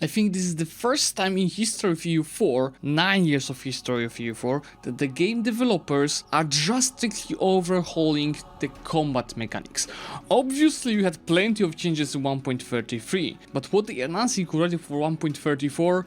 I think this is the first time in history of EU4, 9 years of history of EU4, that the game developers are drastically overhauling the combat mechanics. Obviously you had plenty of changes in 1.33, but what they are announcing already for 1.34,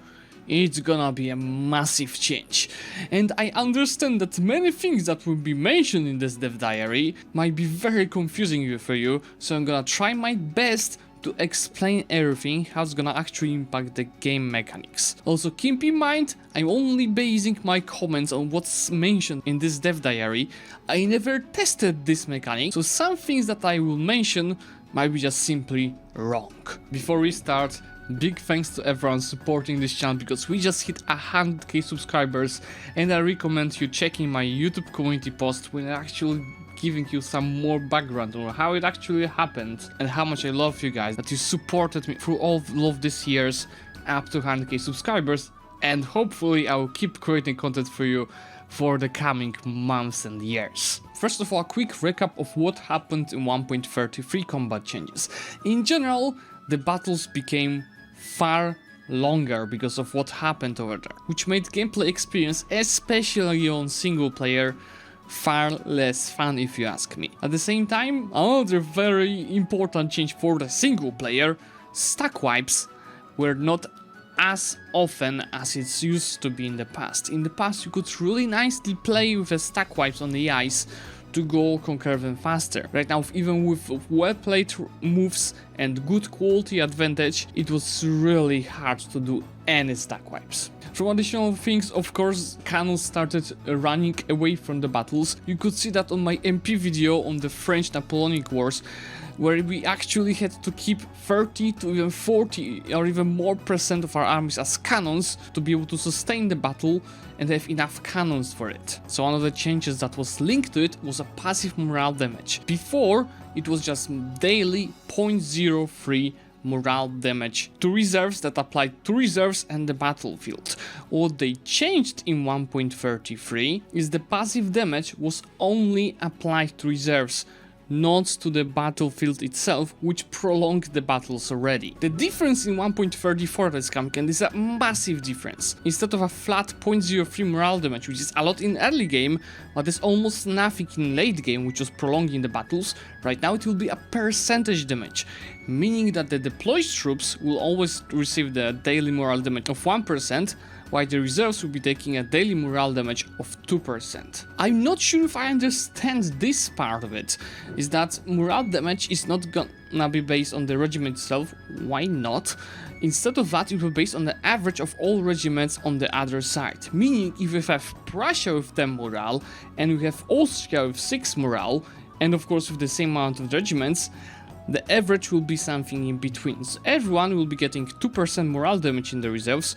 it's gonna be a massive change. And I understand that many things that will be mentioned in this dev diary might be very confusing for you, so I'm gonna try my best to explain everything, how it's gonna actually impact the game mechanics. Also keep in mind, I'm only basing my comments on what's mentioned in this dev diary. I never tested this mechanic, so some things that I will mention might be just simply wrong. Before we start, big thanks to everyone supporting this channel, because we just hit 100k subscribers, and I recommend you checking my YouTube community post when I actually giving you some more background on how it actually happened and how much I love you guys, that you supported me through all of these years up to 100k subscribers, and hopefully I will keep creating content for you for the coming months and years. First of all, a quick recap of what happened in 1.33 combat changes. In general, the battles became far longer because of what happened over there, which made gameplay experience, especially on single player, far less fun if you ask me. At the same time, another very important change for the single player, stack wipes were not as often as it's used to be in the past. In the past you could really nicely play with the stack wipes on the ice to go conquer them faster. Right now, even with well played moves and good quality advantage, it was really hard to do any stack wipes. From additional things, of course, cannons started running away from the battles. You could see that on my MP video on the French Napoleonic Wars, where we actually had to keep 30 to even 40 or even more % of our armies as cannons to be able to sustain the battle and have enough cannons for it. So one of the changes that was linked to it was a passive morale damage. Before, it was just daily 0.03 morale damage to reserves that applied to reserves and the battlefield. What they changed in 1.33 is the passive damage was only applied to reserves, not to the battlefield itself, which prolonged the battles already. The difference in 1.34 that is coming, and this is a massive difference. Instead of a flat 0.03 morale damage, which is a lot in early game, but is almost nothing in late game, which was prolonging the battles, right now it will be a percentage damage, meaning that the deployed troops will always receive the daily morale damage of 1%, while the reserves will be taking a daily morale damage of 2%. I'm not sure if I understand this part of it, is that morale damage is not gonna be based on the regiment itself. Why not? Instead of that, it will be based on the average of all regiments on the other side. Meaning, if we have Prussia with 10 morale, and we have Austria with 6 morale, and of course with the same amount of regiments, the average will be something in between. So everyone will be getting 2% morale damage in the reserves,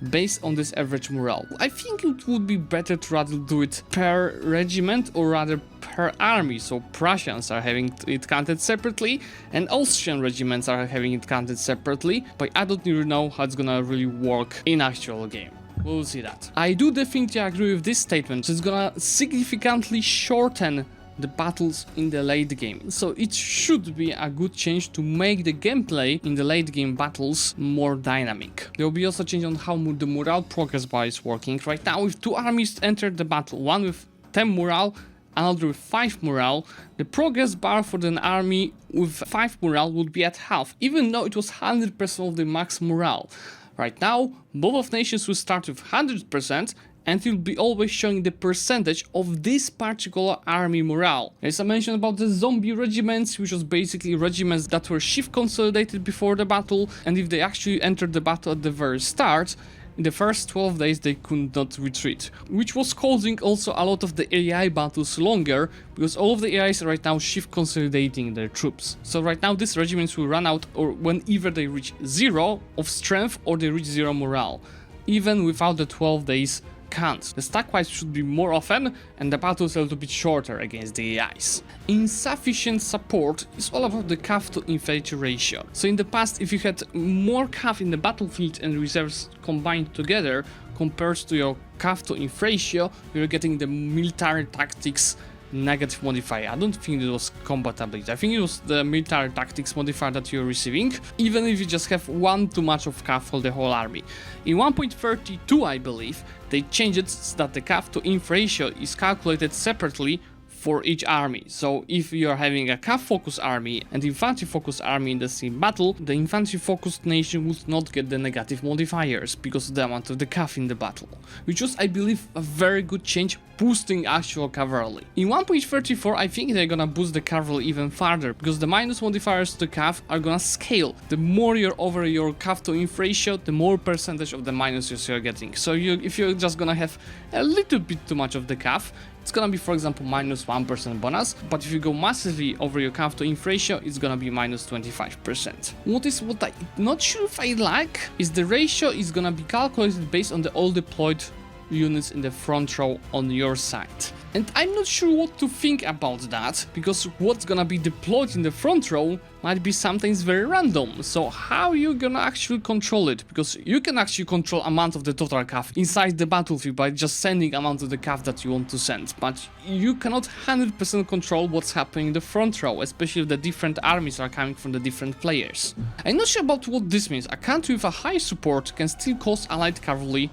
based on this average morale. I think it would be better to rather do it per regiment or rather per army, so Prussians are having it counted separately and Austrian regiments are having it counted separately, but I don't really know how it's gonna really work in actual game. We'll see that. I do definitely agree with this statement, so it's gonna significantly shorten the battles in the late game, so it should be a good change to make the gameplay in the late game battles more dynamic. There will be also a change on how the morale progress bar is working. Right now, if two armies enter the battle, one with 10 morale, another with 5 morale, the progress bar for an army with 5 morale would be at half, even though it was 100% of the max morale. Right now, both of nations will start with 100%, and it will be always showing the percentage of this particular army morale. As I mentioned about the zombie regiments, which was basically regiments that were shift consolidated before the battle, and if they actually entered the battle at the very start, in the first 12 days they could not retreat, which was causing also a lot of the AI battles longer, because all of the AIs are right now shift consolidating their troops. So right now these regiments will run out or when either they reach 0 of strength or they reach 0 morale, even without the 12 days can't. The stack wipes should be more often and the battles a little bit shorter against the AIs. Insufficient support is all about the cav to infantry ratio. So in the past, if you had more cav in the battlefield and reserves combined together compared to your cav to inf ratio, you're getting the military tactics negative modifier. I don't think it was combat ability. I think it was the military tactics modifier that you're receiving, even if you just have one too much of CAF for the whole army. In 1.32, I believe, they changed it so that the CAF to inf ratio is calculated separately for each army. So if you're having a CAF focused army and infantry focused army in the same battle, the infantry focused nation would not get the negative modifiers because of the amount of the CAF in the battle, which was, I believe, a very good change, boosting actual cavalry. In 1.34, I think they're gonna boost the cavalry even further because the minus modifiers to CAF are gonna scale. The more you're over your CAF to inf ratio, the more percentage of the minuses you're getting. So if you're just gonna have a little bit too much of the CAF, it's gonna be, for example, minus 1% bonus, but if you go massively over your CAF to inf ratio, it's gonna be minus 25%. What I'm not sure if I like is the ratio is gonna be calculated based on the all deployed units in the front row on your side. And I'm not sure what to think about that, because what's gonna be deployed in the front row might be something very random. So how you gonna actually control it? Because you can actually control amount of the total CAF inside the battlefield by just sending amount of the CAF that you want to send, but you cannot 100% control what's happening in the front row, especially if the different armies are coming from the different players. I'm not sure about what this means. A country with a high support can still cause allied cavalry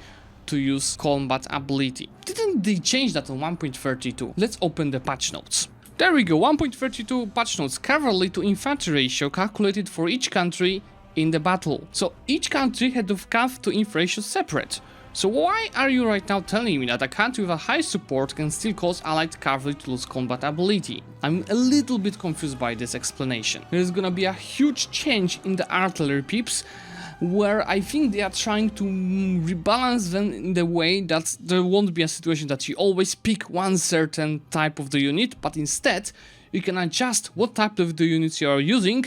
to use combat ability. Didn't they change that on 1.32? Let's open the patch notes. There we go, 1.32 patch notes. Cavalry to infantry ratio calculated for each country in the battle. So each country had the CAF to inf ratio separate. So why are you right now telling me that a country with a high support can still cause allied cavalry to lose combat ability? I'm a little bit confused by this explanation. There's gonna be a huge change in the artillery pips, where I think they are trying to rebalance them in the way that there won't be a situation that you always pick one certain type of the unit, but instead you can adjust what type of the units you are using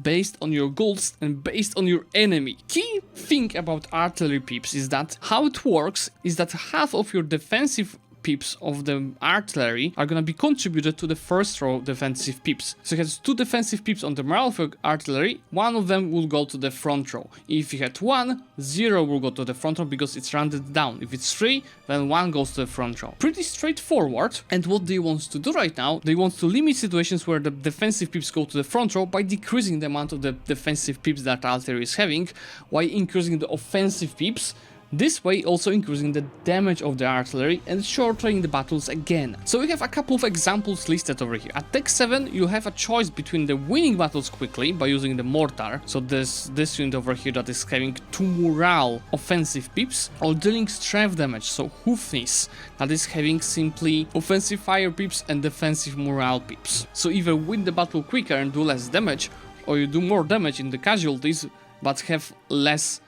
based on your goals and based on your enemy. Key thing about artillery pips is that how it works is that half of your defensive pips of the artillery are gonna be contributed to the first row defensive pips. So it has 2 defensive pips on the morale for artillery, one of them will go to the front row. If you had 1, 0 will go to the front row because it's rounded down. If it's 3, then 1 goes to the front row. Pretty straightforward. And what they want to do right now, they want to limit situations where the defensive pips go to the front row by decreasing the amount of the defensive pips that artillery is having, while increasing the offensive pips. This way also increasing the damage of the artillery and shortening the battles again. So we have a couple of examples listed over here. At Tech 7 you have a choice between the winning battles quickly by using the mortar, so this unit over here that is having 2 morale offensive pips, or dealing strength damage, so hoofness, that is having simply offensive fire pips and defensive morale pips. So either win the battle quicker and do less damage, or you do more damage in the casualties but have less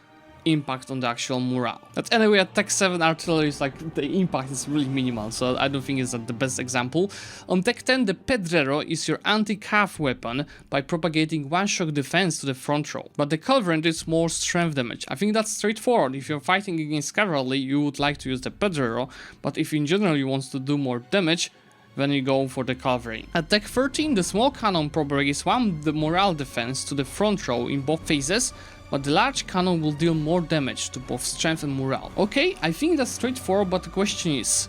impact on the actual morale. But anyway, at Tech 7 artillery is like, the impact is really minimal, so I don't think it's the best example. On Tech 10, the Pedrero is your anti-CAF weapon by propagating 1-shot defense to the front row, but the cavalry is more strength damage. I think that's straightforward. If you're fighting against cavalry, you would like to use the Pedrero, but if in general you want to do more damage, then you go for the cavalry. At Tech 13, the small cannon propagates 1 the morale defense to the front row in both phases, but the large cannon will deal more damage to both strength and morale. Okay, I think that's straightforward, but the question is,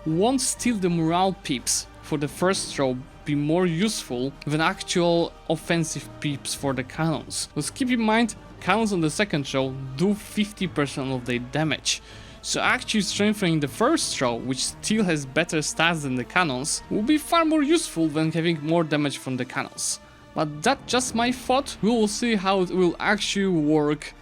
won't still the morale pips for the first row be more useful than actual offensive pips for the cannons? Because keep in mind, cannons on the second row do 50% of their damage. So actually strengthening the first row, which still has better stats than the cannons, will be far more useful than having more damage from the cannons. But that's just my thought. We will see how it will actually work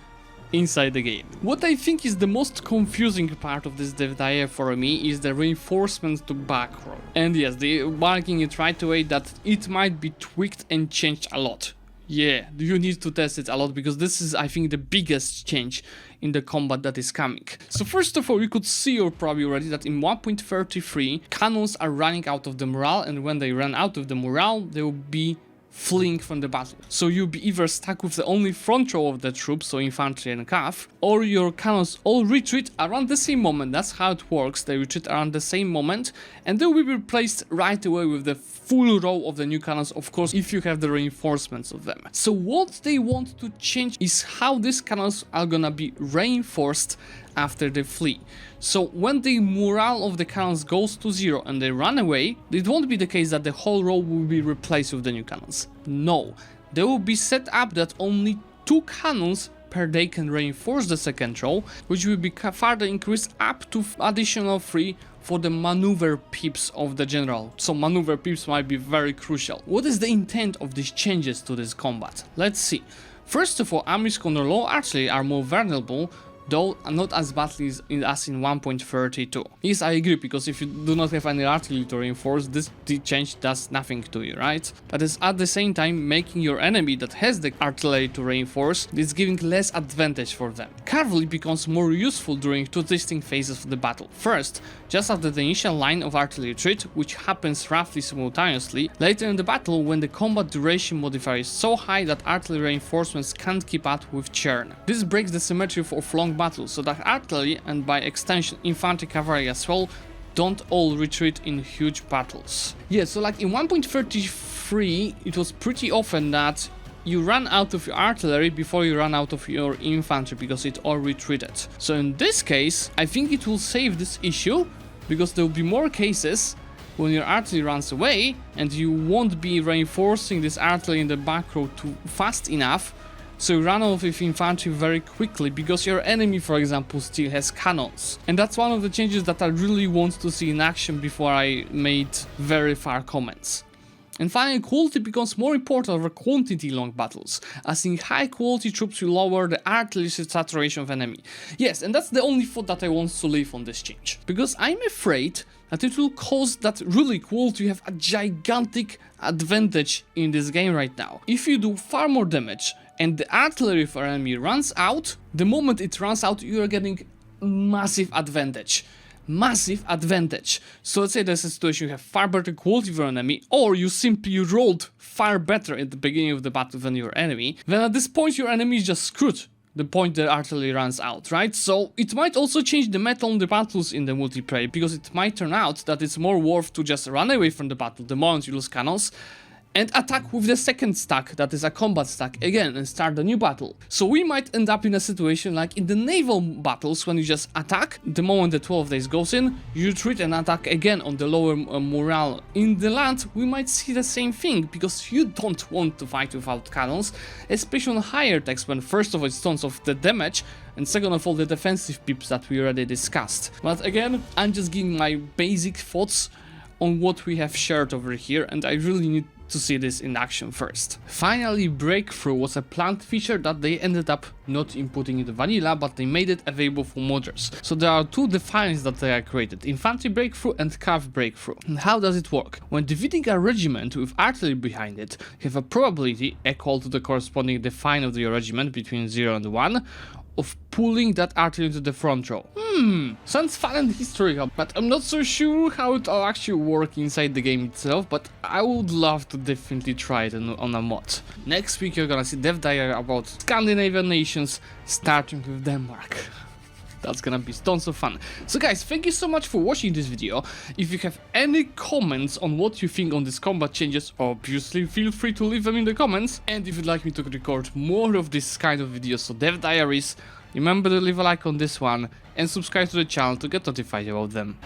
inside the game. What I think is the most confusing part of this devdaya for me is the reinforcement to back row. And yes, they're marking it right away that it might be tweaked and changed a lot. Yeah, you need to test it a lot, because this is, I think, the biggest change in the combat that is coming. So first of all, you could see, or probably already, that in 1.33 cannons are running out of the morale, and when they run out of the morale, they will be fleeing from the battle. So you'll be either stuck with the only front row of the troops, so infantry and CAF, or your cannons all retreat around the same moment. That's how it works. They retreat around the same moment, and they will be replaced right away with the full row of the new cannons, of course, if you have the reinforcements of them. So what they want to change is how these cannons are gonna be reinforced after they flee. So when the morale of the cannons goes to 0 and they run away, it won't be the case that the whole row will be replaced with the new cannons. No, they will be set up that only 2 cannons per day can reinforce the second row, which will be further increased up to additional 3 for the maneuver pips of the general. So maneuver pips might be very crucial. What is the intent of these changes to this combat? Let's see. First of all, armies under low artillery are more vulnerable, though not as badly as in 1.32. Yes, I agree, because if you do not have any artillery to reinforce, this change does nothing to you, right? But it's at the same time making your enemy that has the artillery to reinforce, it's giving less advantage for them. Cavalry becomes more useful during 2 distinct phases of the battle. First, just after the initial line of artillery retreat, which happens roughly simultaneously. Later in the battle, when the combat duration modifier is so high that artillery reinforcements can't keep up with churn. This breaks the symmetry of long battles, so that artillery, and by extension infantry cavalry as well, don't all retreat in huge battles. Yeah, so like in 1.33 it was pretty often that you run out of your artillery before you run out of your infantry because it all retreated. So in this case, I think it will save this issue, because there will be more cases when your artillery runs away and you won't be reinforcing this artillery in the back row too fast enough, so you run off with infantry very quickly because your enemy, for example, still has cannons. And that's one of the changes that I really want to see in action before I made very far comments. And finally, quality becomes more important over quantity in long battles, as in high quality troops will lower the artillery saturation of enemy. Yes, and that's the only thought that I want to leave on this change, because I'm afraid that it will cause that really quality have a gigantic advantage in this game right now. If you do far more damage and the artillery for enemy runs out, the moment it runs out you are getting massive advantage. So let's say there's a situation you have far better quality for enemy, or you simply rolled far better at the beginning of the battle than your enemy, then at this point your enemy is just screwed the point the artillery runs out, right? So it might also change the meta on the battles in the multiplayer, because it might turn out that it's more worth to just run away from the battle the moment you lose cannons, and attack with the second stack, that is a combat stack, again, and start a new battle. So we might end up in a situation like in the naval battles, when you just attack, the moment the 12 days goes in, you retreat and attack again on the lower morale. In the land, we might see the same thing, because you don't want to fight without cannons, especially on higher techs, when first of all it turns off the damage, and second of all the defensive pips that we already discussed. But again, I'm just giving my basic thoughts on what we have shared over here, and I really need to see this in action first. Finally, Breakthrough was a planned feature that they ended up not inputting into vanilla, but they made it available for modders. So there are 2 defines that they are created: Infantry Breakthrough and Cav Breakthrough. And how does it work? When defeating a regiment with artillery behind it, you have a probability equal to the corresponding define of your regiment between 0 and 1 of pulling that artillery into the front row. Sounds fun and historical, but I'm not so sure how it all actually works inside the game itself, but I would love to definitely try it on a mod. Next week you're gonna see dev diary about Scandinavian nations, starting with Denmark. That's gonna be tons of fun. So guys, thank you so much for watching this video. If you have any comments on what you think on these combat changes, obviously feel free to leave them in the comments. And if you'd like me to record more of this kind of videos, so dev diaries, remember to leave a like on this one and subscribe to the channel to get notified about them.